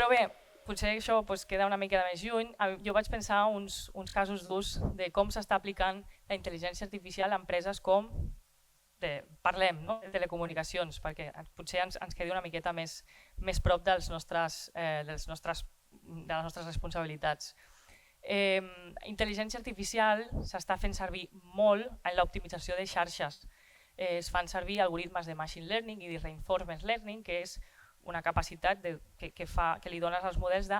Però bé, potser això queda una mica més lluny. Jo vaig pensar uns casos d'ús de com s'està aplicant la intel·ligència artificial a empreses com parlem, no? De telecomunicacions, perquè potser ens quedi una miqueta més prop de les nostres responsabilitats. Intel·ligència artificial s'està fent servir molt en l'optimització de xarxes. Es fan servir algoritmes de machine learning i de reinforcement learning, que és una capacitat que li dones als models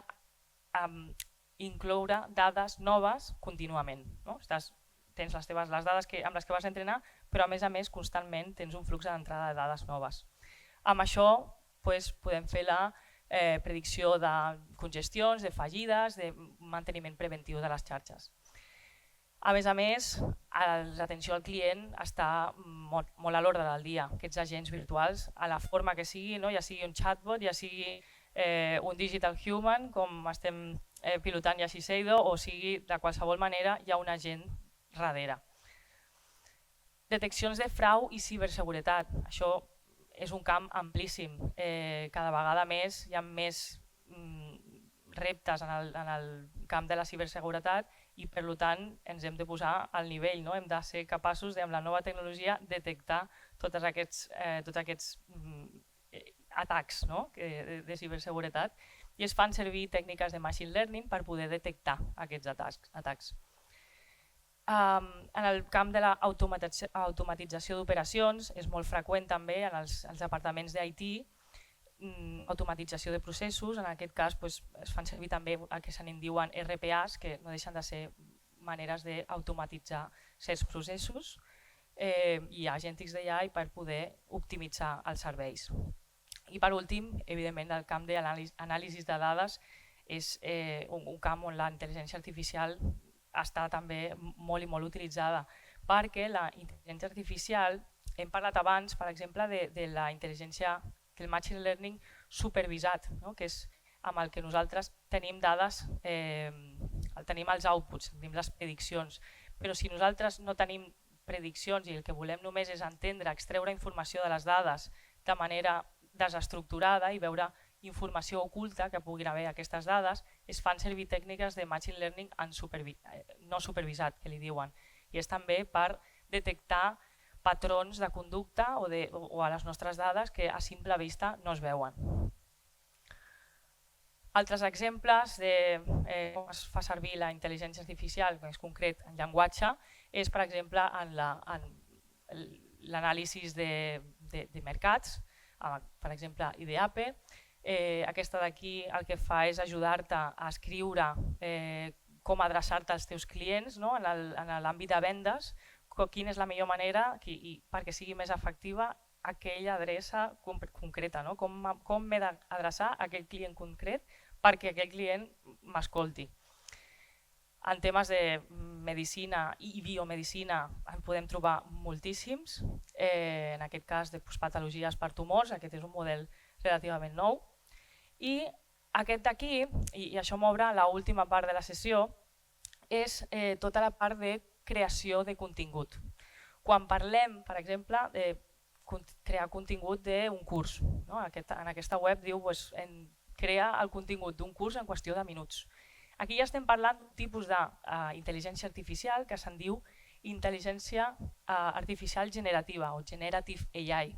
d'incloure dades noves contínuament. Tens les dades amb les que vas entrenar, però a més constantment tens un flux d'entrada de dades noves. Amb això podem fer la predicció de congestions, de fallides, de manteniment preventiu de les xarxes. A més, l'atenció al client està molt a l'ordre del dia. Aquests agents virtuals, a la forma que sigui, ja sigui un chatbot, ja sigui un digital human, com estem pilotant ja a Shiseido, o sigui de qualsevol manera hi ha un agent darrere. Deteccions de frau i ciberseguretat. Això és un camp amplíssim. Cada vegada més hi ha més reptes en el camp de la ciberseguretat i per tant ens hem de posar al nivell, hem de ser capaços de, amb la nova tecnologia, detectar tots aquests atacs de ciberseguretat i es fan servir tècniques de machine learning per poder detectar aquests atacs. En el camp de l'automatització d'operacions és molt freqüent també en els departaments d'IT, automatització de processos, en aquest cas es fan servir també el que se'n diuen RPAs, que no deixen de ser maneres d'automatitzar certs processos i agèntics d'AI per poder optimitzar els serveis. I per últim, evidentment, el camp d'anàlisi de dades és un camp on la intel·ligència artificial està també molt i molt utilitzada, perquè la intel·ligència artificial, hem parlat abans, per exemple, de la intel·ligència, del machine learning supervisat, que és amb el que nosaltres tenim dades, tenim els outputs, tenim les prediccions, però si nosaltres no tenim prediccions i el que volem només és entendre, extreure informació de les dades de manera desestructurada i veure informació oculta que puguin haver aquestes dades, es fan servir tècniques de machine learning no supervisat, que li diuen, i és també per detectar patrons de conducta o a les nostres dades que a simple vista no es veuen. Altres exemples de com es fa servir la intel·ligència artificial, més concret en llenguatge, és per exemple en l'anàlisi de mercats, per exemple IDAPE. Aquesta d'aquí el que fa és ajudar-te a escriure com adreçar-te als teus clients en l'àmbit de vendes, quina és la millor manera perquè sigui més efectiva aquella adreça concreta, com m'he d'adreçar a aquell client concret perquè aquell client m'escolti. En temes de medicina i biomedicina en podem trobar moltíssims, en aquest cas de patologies per tumors, aquest és un model relativament nou. I aquest d'aquí, i això m'obre l'última part de la sessió, és tota la part de creació de contingut. Quan parlem, per exemple, de crear contingut d'un curs, en aquesta web diu crea el contingut d'un curs en qüestió de minuts. Aquí ja estem parlant d'un tipus d'intel·ligència artificial que se'n diu intel·ligència artificial generativa o generative AI.